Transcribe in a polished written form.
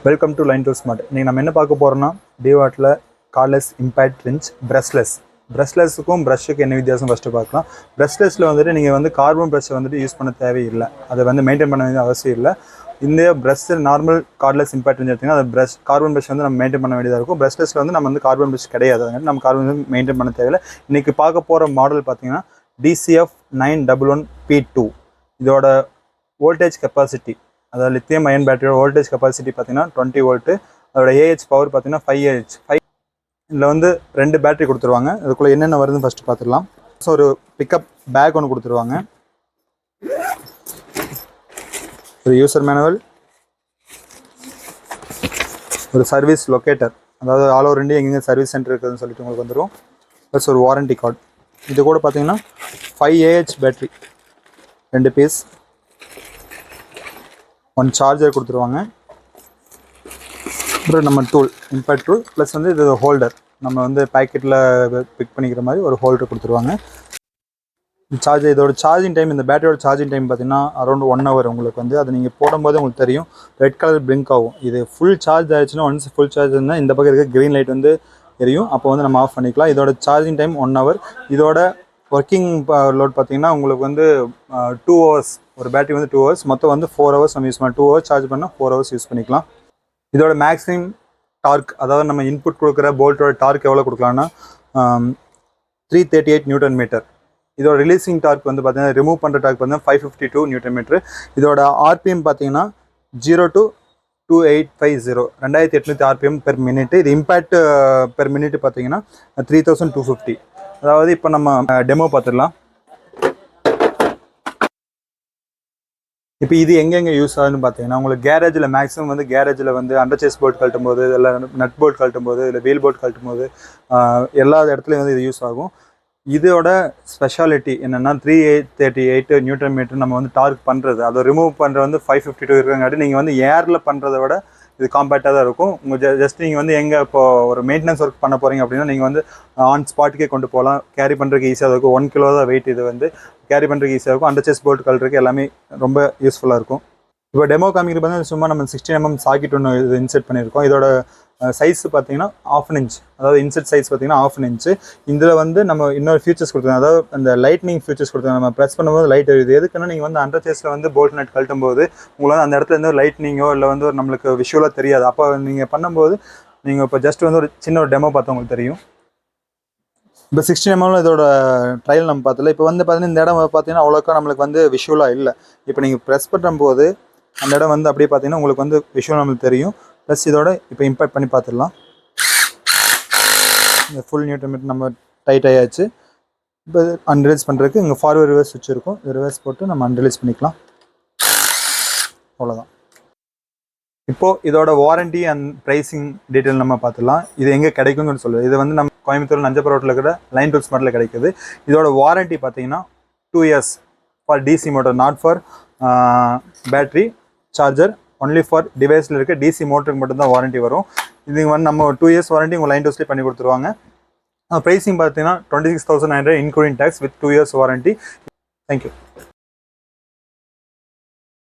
Welcome to Line to Smart. We will talk about Dewalt Cordless Impact Wrench Brushless. Brushless க்கும் brushக்கு என்ன வித்தியாசம் first பார்க்கலாம். Brushlessல வந்துட்டு நீங்க வந்து கார்பன் பிரஷ் வந்துட்டு யூஸ் பண்ண தேவையில்லை. அதை வந்து மெயின்டைன் பண்ண வேண்டிய அவசியம் இல்லை. இந்த brush normal cordless impact wrench எடுத்தீங்கன்னா அந்த பிரஷ் கார்பன் பிரஷ் வந்து நம்ம மெயின்டைன் பண்ண வேண்டியதாக இருக்கும். பிரஷ்லெஸ்ல வந்து நம்ம வந்து கார்பன் பிரஷ் கிடையாது, அதனால நம்ம கார்பன் மெயின்டைன் பண்ண தேவையில்லை. இன்னைக்கு பார்க்க போகிற மாடல் பார்த்தீங்கன்னா DCF911P2. இதோட வோல்டேஜ் கெப்பாசிட்டி, அதாவது லித்தியம் அயன் பேட்டரியோட வோல்டேஜ் கெப்பாசிட்டி பார்த்தீங்கன்னா 20 வோல்ட்டு. அதோட ஏஹெச் பவர் பார்த்தீங்கன்னா 5 Ah. இதில் வந்து 2 பேட்டரி கொடுத்துருவாங்க. அதுக்குள்ளே என்னென்ன வருதுன்னு ஃபஸ்ட்டு பார்த்துடலாம். ஸோ ஒரு பிக்கப் பேக் ஒன்று கொடுத்துருவாங்க, ஒரு யூசர் மேனுவல், ஒரு சர்வீஸ் லொக்கேட்டர், அதாவது ஆல் ஓவர் இந்தியா எங்கெங்கே சர்வீஸ் சென்டர் இருக்குதுன்னு சொல்லிட்டு உங்களுக்கு வந்துடும். ப்ளஸ் ஒரு வாரண்டி கார்டு. இது கூட பார்த்தீங்கன்னா 5 Ah பேட்டரி 2 பீஸ், 1 சார்ஜர் கொடுத்துருவாங்க. அப்புறம் நம்ம டூல் இம்பாக்ட் டூல், ப்ளஸ் வந்து இது ஹோல்டர், நம்ம வந்து பேக்கெட்டில் பிக் பண்ணிக்கிற மாதிரி ஒரு ஹோல்டர் கொடுத்துருவாங்க. சார்ஜர், இதோட சார்ஜிங் டைம், இந்த பேட்டரியோட சார்ஜிங் டைம் பார்த்தீங்கன்னா அரௌண்ட் 1 hour உங்களுக்கு வந்து. அதை நீங்கள் போடும்போது உங்களுக்கு தெரியும் ரெட் கலர் பிளிங்க் ஆகும். இது ஃபுல் சார்ஜ் ஆகிடுச்சுன்னா, ஒன்ஸ் ஃபுல் சார்ஜ் இருந்தால் இந்த பக்கம் இருக்க க்ரீன் லைட் வந்து எரியும், அப்போ வந்து நம்ம ஆஃப் பண்ணிக்கலாம். இதோட சார்ஜிங் டைம் 1 hour. இதோட ஒர்க்கிங் லோட் பார்த்தீங்கன்னா உங்களுக்கு வந்து 2 hours. ஒரு பேட்டரி வந்து 2 hours, மொத்தம் வந்து 4 hours நம்ம யூஸ் பண்ணலாம். 2 hours சார்ஜ் பண்ணால் 4 hours யூஸ் பண்ணிக்கலாம். இதோட மேக்ஸிமம் டார்க், அதாவது நம்ம இன்புட் கொடுக்குற போல்ட்டோட டார்க் எவ்வளோ கொடுக்கலான்னா 338 நியூட்டன் மீட்டர். இதோட ரிலீசிங் டார்க் வந்து பார்த்தீங்கன்னா, ரிமூவ் பண்ணுற டார்க் பார்த்தீங்கன்னா 552 நியூட்டன் மீட்டர். இதோட ஆர்பிஎம் பார்த்தீங்கன்னா 0 to 2850, 2800 ஆர்பிஎம் பெர் மினிட். இது இம்பேக்ட் பெர் மினிட் பார்த்தீங்கன்னா 3250. அதாவது இப்போ நம்ம டெமோ பார்த்துடலாம். இப்போ இது எங்கெங்கே யூஸ் ஆகுதுன்னு பார்த்தீங்கன்னா, உங்களுக்கு கேரேஜில் மேக்ஸிமம் வந்து கேரேஜில் வந்து அண்டர்சேஸ் போல்ட் கழட்டும் போது, இல்லை நட் போல்ட் கழட்டும் போது, இல்லை வீல் போல்ட் கழட்டும் போது, எல்லா இடத்துலையும் வந்து இது யூஸ் ஆகும். இதோட ஸ்பெஷாலிட்டி என்னென்னா 338 நியூட்டன் மீட்டர் நம்ம வந்து டார்க் பண்ணுறது, அதை ரிமூவ் பண்ணுறது வந்து 552 இருக்கிறங்காட்டி நீங்கள் வந்து ஏரில் பண்ணுறதை விட இது காம்பேக்டாக தான் இருக்கும். உங்கள் ஜஸ்ட் நீங்கள் வந்து எங்கே இப்போது ஒரு மெயின்டெனன்ஸ் ஒர்க் பண்ண போகிறீங்க அப்படின்னா நீங்கள் வந்து ஆன் ஸ்பாட்டுக்கே கொண்டு போகலாம். கேரி பண்ணுறதுக்கு ஈஸியாக இருக்கும். 1 கிலோ தான் வெயிட். இது வந்து கேரி பண்ணுறதுக்கு ஈஸியாக இருக்கும். அண்டர்சேஸ் போல்ட் கழட்டுறதுக்கு எல்லாமே ரொம்ப யூஸ்ஃபுல்லாக இருக்கும். இப்போ டெமோ காமிக்கிறது பார்த்தீங்கன்னா சும்மா நம்ம 16 mm சாக்கெட் ஒன்று இது இன்செர்ட் பண்ணியிருக்கோம். இதோட சைஸ் பார்த்தீங்கன்னா 1/2 inch, அதாவது இன்செர்ட் சைஸ் பார்த்தீங்கன்னா 1/2 inch. இதில் வந்து நம்ம இன்னொரு ஃபியூச்சர்ஸ் கொடுத்துருக்கோம், அதாவது அந்த லைட்னிங் ஃபியூச்சர்ஸ் கொடுத்துருக்கோம். நம்ம ப்ரெஸ் பண்ணும்போது லைட் எழுது. எதுக்குன்னா நீங்கள் வந்து அண்டர்சேஸில் வந்து போல்ட் நட் கழட்டும் போது உங்களை வந்து அந்த இடத்துல இருந்து லைட்னிங்கோ இல்லை வந்து ஒரு நம்மளுக்கு விஷுவலாக தெரியாது. அப்போ நீங்கள் பண்ணும்போது நீங்கள் இப்போ ஜஸ்ட் வந்து ஒரு சின்ன ஒரு டெமோ பார்த்து உங்களுக்கு தெரியும். இப்போ 16 mm இதோட ட்ரையல் நம்ம பார்த்தல. இப்போ வந்து பார்த்தீங்கன்னா இந்த இடம் பார்த்தீங்கன்னா அவ்வளோக்கா நம்மளுக்கு வந்து விஷுவலாக இல்லை. இப்போ நீங்கள் ப்ரெஸ் பண்ணும்போது அந்த இடம் வந்து அப்படியே பார்த்தீங்கன்னா உங்களுக்கு வந்து விஷுவல் நம்மளுக்கு தெரியும். ப்ளஸ் இதோட இப்போ இம்பேக்ட் பண்ணி பார்த்துடலாம். இந்த ஃபுல் நியூட்டன் மீட்டர் நம்ம டைட் ஆயாச்சு. இப்போ அன்ரிலீஸ் பண்ணுறதுக்கு இங்கே ஃபார்வர்ட் ரிவர்ஸ் சுவிட்ச் இருக்கும். ரிவர்ஸ் போட்டு நம்ம அன்ரிலீஸ் பண்ணிக்கலாம். அவ்வளோதான். இப்போது இதோட வாரண்டி அண்ட் ப்ரைஸிங் டீட்டெயில் நம்ம பார்த்துடலாம். இது எங்கே கிடைக்குங்கன்னு சொல்லுது. இது வந்து நம்ம கோயம்புத்தூர் நஞ்சப்பா ரோட்டில் இருக்கிற லைன் டூல்ஸ் மார்ட்டில் கிடைக்குது. இதோட வாரண்டி பார்த்தீங்கன்னா 2 years for DC motor, not for battery charger, only for டிவைஸில் இருக்க டிசி மோட்டருக்கு மட்டும்தான் வாரண்டி வரும். இது வந்து நம்ம 2 years வாரண்டி உங்கள் லைன் டூல்ஸ்லேயே பண்ணி கொடுத்துருவாங்க. ப்ரைஸிங் பார்த்தீங்கன்னா 26,900 including tax with 2 years warranty. Thank you.